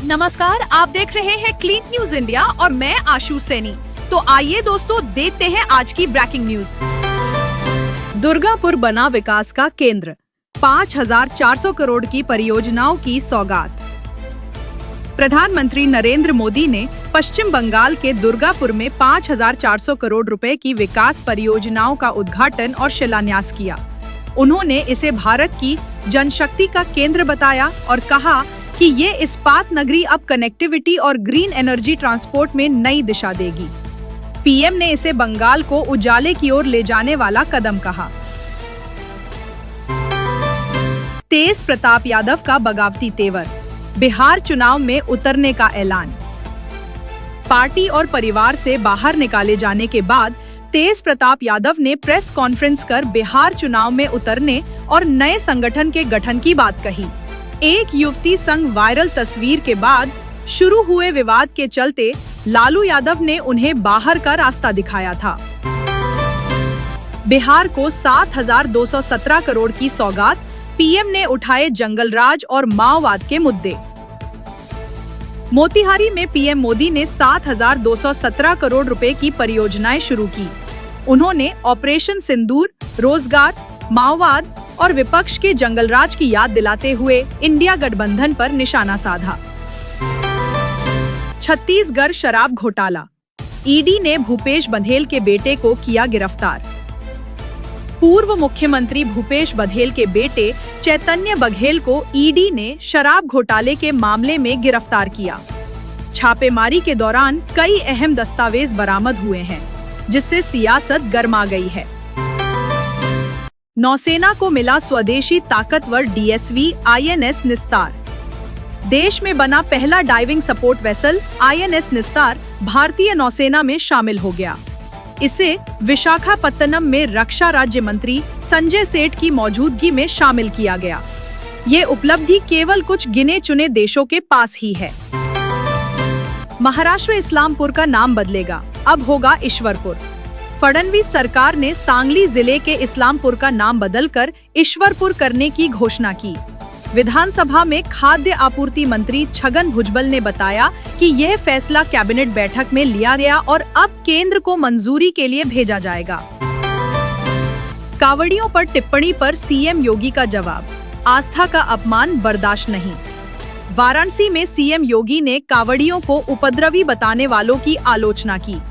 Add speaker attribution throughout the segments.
Speaker 1: नमस्कार, आप देख रहे हैं क्लीन न्यूज इंडिया और मैं आशु सैनी। तो आइए दोस्तों, देखते हैं आज की ब्रेकिंग न्यूज। दुर्गापुर बना विकास का केंद्र, 5,400 करोड़ की परियोजनाओं की सौगात। प्रधानमंत्री नरेंद्र मोदी ने पश्चिम बंगाल के दुर्गापुर में 5,400 करोड़ रुपए की विकास परियोजनाओं का उद्घाटन और शिलान्यास किया। उन्होंने इसे भारत की जनशक्ति का केंद्र बताया और कहा कि ये इस्पात नगरी अब कनेक्टिविटी और ग्रीन एनर्जी ट्रांसपोर्ट में नई दिशा देगी। पीएम ने इसे बंगाल को उजाले की ओर ले जाने वाला कदम कहा। तेज प्रताप यादव का बगावती तेवर, बिहार चुनाव में उतरने का ऐलान। पार्टी और परिवार से बाहर निकाले जाने के बाद तेज प्रताप यादव ने प्रेस कॉन्फ्रेंस कर बिहार चुनाव में उतरने और नए संगठन के गठन की बात कही। एक युवती संग वायरल तस्वीर के बाद शुरू हुए विवाद के चलते लालू यादव ने उन्हें बाहर का रास्ता दिखाया था। बिहार को 7,217 करोड़ की सौगात, पीएम ने उठाए जंगलराज और माओवाद के मुद्दे। मोतिहारी में पीएम मोदी ने 7,217 करोड़ रुपए की परियोजनाएं शुरू की। उन्होंने ऑपरेशन सिंदूर, रोजगार, माओवाद और विपक्ष के जंगलराज की याद दिलाते हुए इंडिया गठबंधन पर निशाना साधा। छत्तीसगढ़ शराब घोटाला, ईडी ने भूपेश बघेल के बेटे को किया गिरफ्तार। पूर्व मुख्यमंत्री भूपेश बघेल के बेटे चैतन्य बघेल को ईडी ने शराब घोटाले के मामले में गिरफ्तार किया। छापेमारी के दौरान कई अहम दस्तावेज बरामद हुए हैं, जिससे सियासत गर्मा गई है। नौसेना को मिला स्वदेशी ताकतवर डीएसवी आईएनएस निस्तार। देश में बना पहला डाइविंग सपोर्ट वेसल आईएनएस निस्तार भारतीय नौसेना में शामिल हो गया। इसे विशाखापत्तनम में रक्षा राज्य मंत्री संजय सेठ की मौजूदगी में शामिल किया गया। ये उपलब्धि केवल कुछ गिने चुने देशों के पास ही है। महाराष्ट्र इस्लामपुर का नाम बदलेगा, अब होगा ईश्वरपुर। फडणवीस सरकार ने सांगली जिले के इस्लामपुर का नाम बदलकर ईश्वरपुर करने की घोषणा की। विधानसभा में खाद्य आपूर्ति मंत्री छगन भुजबल ने बताया कि यह फैसला कैबिनेट बैठक में लिया गया और अब केंद्र को मंजूरी के लिए भेजा जाएगा। कांवड़ियों पर टिप्पणी पर सीएम योगी का जवाब, आस्था का अपमान बर्दाश्त नहीं। वाराणसी में सीएम योगी ने कांवड़ियों को उपद्रवी बताने वालों की आलोचना की।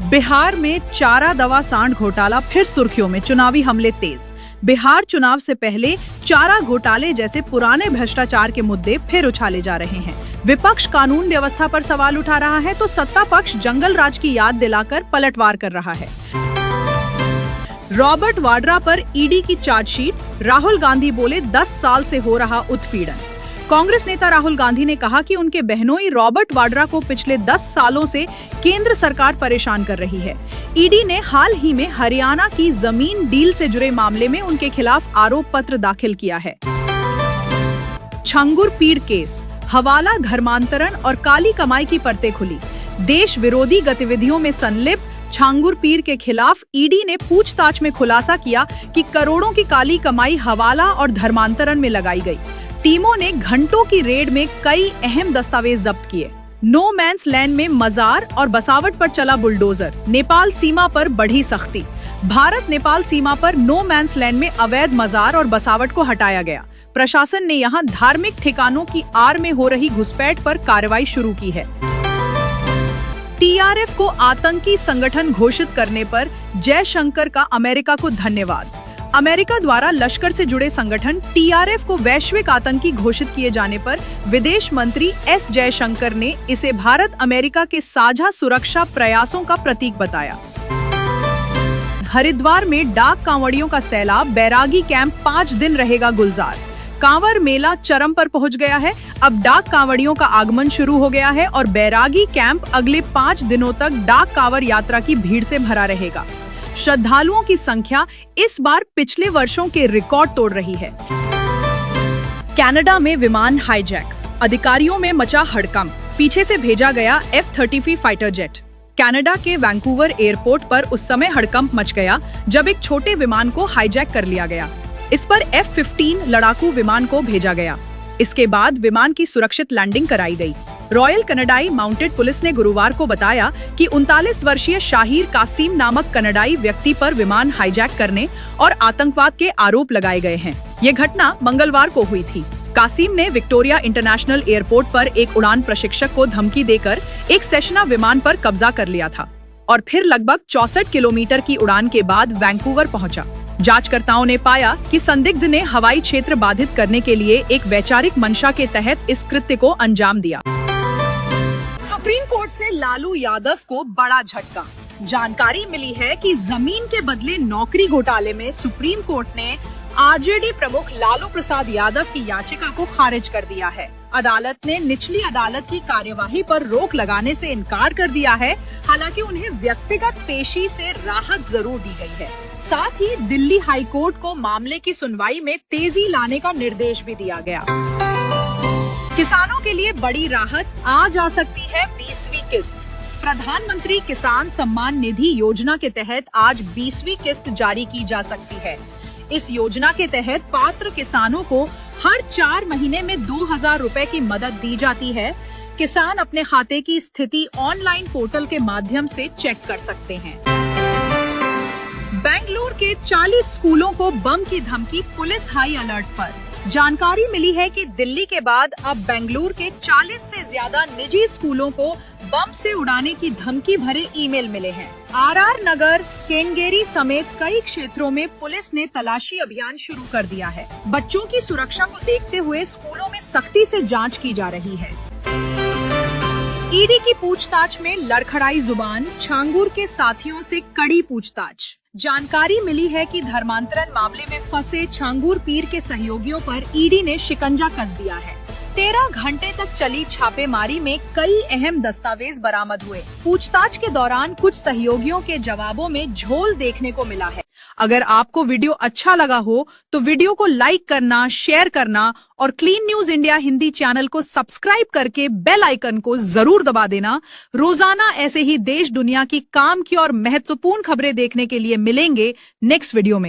Speaker 1: बिहार में चारा दवा सांड घोटाला फिर सुर्खियों में, चुनावी हमले तेज। बिहार चुनाव से पहले चारा घोटाले जैसे पुराने भ्रष्टाचार के मुद्दे फिर उछाले जा रहे हैं। विपक्ष कानून व्यवस्था पर सवाल उठा रहा है तो सत्ता पक्ष जंगल राज की याद दिलाकर पलटवार कर रहा है। रॉबर्ट वाड्रा पर ईडी की चार्जशीट, राहुल गांधी बोले 10 साल से हो रहा उत्पीड़न। कांग्रेस नेता राहुल गांधी ने कहा कि उनके बहनोई रॉबर्ट वाड्रा को पिछले 10 सालों से केंद्र सरकार परेशान कर रही है। ईडी ने हाल ही में हरियाणा की जमीन डील से जुड़े मामले में उनके खिलाफ आरोप पत्र दाखिल किया है। छंगुर पीड़ केस, हवाला, धर्मांतरण और काली कमाई की परतें खुली। देश विरोधी गतिविधियों में संलिप्त छांगुर पीर के खिलाफ ईडी ने पूछताछ में खुलासा किया कि करोड़ों की काली कमाई हवाला और धर्मांतरण में लगाई गई। टीमों ने घंटों की रेड में कई अहम दस्तावेज जब्त किए। नो मैंस लैंड में मजार और बसावट पर चला बुलडोजर। नेपाल सीमा पर बढ़ी सख्ती। भारत नेपाल सीमा पर नो मैंस लैंड में अवैध मजार और बसावट को हटाया गया। प्रशासन ने यहां धार्मिक ठिकानों की आड़ में हो रही घुसपैठ पर कार्रवाई शुरू की है। टीआरएफ को आतंकी संगठन घोषित करने पर जयशंकर का अमेरिका को धन्यवाद। अमेरिका द्वारा लश्कर से जुड़े संगठन टीआरएफ को वैश्विक आतंकी घोषित किए जाने पर विदेश मंत्री एस जयशंकर ने इसे भारत अमेरिका के साझा सुरक्षा प्रयासों का प्रतीक बताया। हरिद्वार में डाक कांवड़ियों का सैलाब, बैरागी कैंप 5 दिन रहेगा गुलजार। कांवर मेला चरम पर पहुंच गया है। अब डाक कांवड़ियों का आगमन शुरू हो गया है और बैरागी कैंप अगले 5 दिनों तक डाक कांवर यात्रा की भीड़ से भरा रहेगा। श्रद्धालुओं की संख्या इस बार पिछले वर्षों के रिकॉर्ड तोड़ रही है। कनाडा में विमान हाईजैक, अधिकारियों में मचा हड़कंप। पीछे से भेजा गया F-35 फाइटर जेट। कनाडा के वैंकूवर एयरपोर्ट पर उस समय हड़कंप मच गया जब एक छोटे विमान को हाईजैक कर लिया गया। इस पर F-15 लड़ाकू विमान को भेजा गया। इसके बाद विमान की सुरक्षित लैंडिंग कराई गई। रॉयल कनाडाई माउंटेड पुलिस ने गुरुवार को बताया कि 39 वर्षीय शाहिर कासिम नामक कनाडाई व्यक्ति पर विमान हाईजैक करने और आतंकवाद के आरोप लगाए गए हैं। ये घटना मंगलवार को हुई थी। कासिम ने विक्टोरिया इंटरनेशनल एयरपोर्ट पर एक उड़ान प्रशिक्षक को धमकी देकर एक सेशना विमान पर कब्जा कर लिया था और फिर लगभग 64 किलोमीटर की उड़ान के बाद वैंकूवर पहुंचा। जांचकर्ताओं ने पाया कि संदिग्ध ने हवाई क्षेत्र बाधित करने के लिए एक वैचारिक मंशा के तहत इस कृत्य को अंजाम दिया। सुप्रीम कोर्ट से लालू यादव को बड़ा झटका। जानकारी मिली है कि जमीन के बदले नौकरी घोटाले में सुप्रीम कोर्ट ने आरजेडी प्रमुख लालू प्रसाद यादव की याचिका को खारिज कर दिया है। अदालत ने निचली अदालत की कार्यवाही पर रोक लगाने से इनकार कर दिया है। हालांकि उन्हें व्यक्तिगत पेशी से राहत जरूर दी गई है। साथ ही दिल्ली हाई कोर्ट को मामले की सुनवाई में तेजी लाने का निर्देश भी दिया गया। किसानों के लिए बड़ी राहत, आज आ सकती है 20वीं किस्त। प्रधानमंत्री किसान सम्मान निधि योजना के तहत आज 20वीं किस्त जारी की जा सकती है। इस योजना के तहत पात्र किसानों को हर 4 महीने में 2000 रुपए की मदद दी जाती है। किसान अपने खाते की स्थिति ऑनलाइन पोर्टल के माध्यम से चेक कर सकते हैं। बेंगलुरु के 40 स्कूलों को बम की धमकी, पुलिस हाई अलर्ट पर। जानकारी मिली है कि दिल्ली के बाद अब बेंगलुरु के 40 से ज्यादा निजी स्कूलों को बम से उड़ाने की धमकी भरे ईमेल मिले हैं। आरआर नगर, केंगेरी समेत कई क्षेत्रों में पुलिस ने तलाशी अभियान शुरू कर दिया है। बच्चों की सुरक्षा को देखते हुए स्कूलों में सख्ती से जांच की जा रही है। ईडी की पूछताछ में लड़खड़ाई जुबान, छांगुर के साथियों से कड़ी पूछताछ। जानकारी मिली है कि धर्मांतरण मामले में फंसे छांगुर पीर के सहयोगियों पर ईडी ने शिकंजा कस दिया है। 13 घंटे तक चली छापेमारी में कई अहम दस्तावेज बरामद हुए। पूछताछ के दौरान कुछ सहयोगियों के जवाबों में झोल देखने को मिला है। अगर आपको वीडियो अच्छा लगा हो तो वीडियो को लाइक करना, शेयर करना और clean news India Hindi channel को सब्सक्राइब करके बेल आइकन को जरूर दबा देना। रोजाना ऐसे ही देश दुनिया की काम की और महत्वपूर्ण खबरें देखने के लिए मिलेंगे नेक्स्ट वीडियो में।